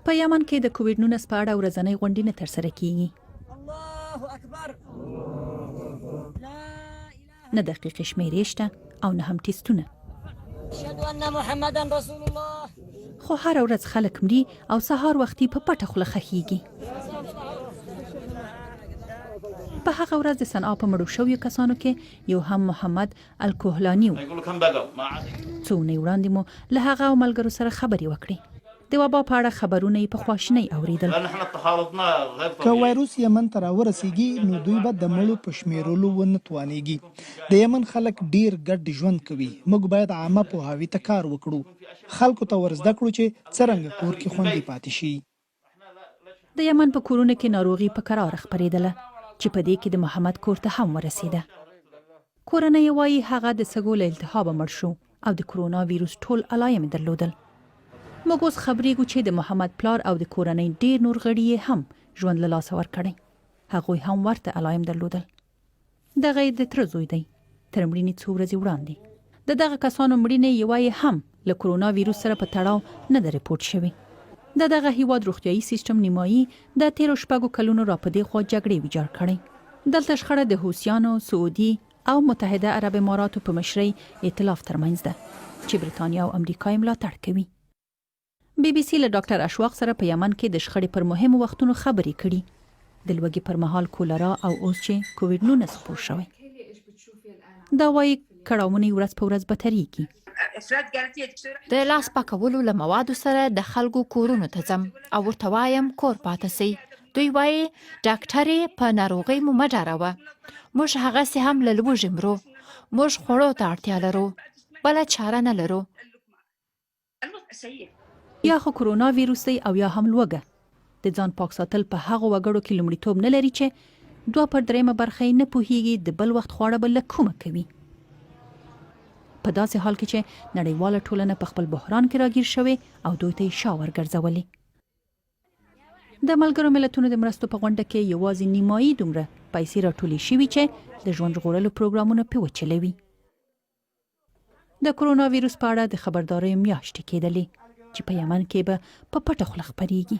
په یمن کې د کووډ 19 په اړه ورځنۍ غونډې نه ترسره کیږي. الله اکبر. نه دقیقې شمیرې شته او نه هم ټیسټونه. اشهد ان محمدا رسول الله. خو هر ورځ خلک مري او سهار وختي په پټه خوله خښیږي. په هغه ورځ د صنعا په مړو شویو کسانو کې یو هم محمد الکهلانی و. څو ونې وړاندې مو له هغه ملګرو سره خبرې وکړې. د وبا په اړه خبرونه یې په خواشینۍ اوریدل. که وایروس یمن ته راورسیږي نو دوی به د مړو په شمیرلو ونه توانیږي. د یمن خلک ډیر ګډ ژوند کوي. موږ باید عامه پوهاوي ته کار وکړو. خلکو ته ورزده کړو چې څرنګه کور کې خوندي پاتې شي. د یمن په کورونو کې ناروغي په کراره خپرېدله چې په دې کې د محمد کور ته هم ورسېده. کورنۍ یې وایي هغه د سږو له التهابه مړ شو او د کرونا ویروس ټول علایم درلودل. موږ اوس خبرېږو چې د محمد پلار او د کورنۍ ډیر نور غړي یې هم ژوند له لاسه ورکړی. هغوی هم ورته علایم درلودل. دغه یې د تره زوی دی. تر مړینې څو ورځې وړاندې د دغه کسانو مړینې یوه یې هم له کرونا ویروس سره په تړاو نه ده ریپورټ شوې. د دغه هیواد روغتیايي سیستم نیمایي د تیرو شپږو کلونو راپدې خوا جګړې ویجاړ کړې. دلته شخړه د حوثیانو، سعودي او متحده عرب اماراتو په مشرۍ ائتلاف ترمنځ ده چې برېټانیا او امریکا یې ملاتړ کوي. بي بي سي له ډاکټر اشواق سره په یمن کې د شخړې پر مهمو وختونو خبرې کړي. د لوږې پر مهال کولرا او اوس چې کووډ 19 خپور شوی. دا وایي کړاوونه ورځ په ورځ بدتریږي. د لاس پاکولو له موادو سره د خلکو کورونو ته ځم او ورته وایم کور پاتې سئ. دوی وایي ډاکټرې په ناروغۍ مو مه ډاروه. موږ هغسې هم له لوږې مرو. موږ خوړو ته اړتیا لرو. بله چاره نه لرو. یا خو کرونا ویروس دی او یا هم لوږه. د ځان پاک ساتل په هغو وګړو کې لومړیتوب نه لري چې 2/3 برخه یې نه پوهیږي د بل وخت خواړه به له کومه کوي. په داسې حال کې چې نړیواله ټولنه په خپل بحران کې راګیر شوې او دوی ته یې شا ورګرځولې. د ملګرو ملتونو د مرستو په غونډه کې یوازې نیمایي دومره پیسې راټولې شوي چې د ژوند ژغورلو پروګرامونه پرې وچلوي. د کرونا ویروس په اړه د خبرداریو میاشتې کېدلې چې په یمن کې به په پټه خوله خپرېږي.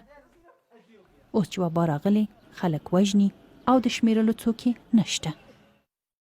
اوس چې وبا راغلې خلک وژني او د شمیرلو څوک یې نشته.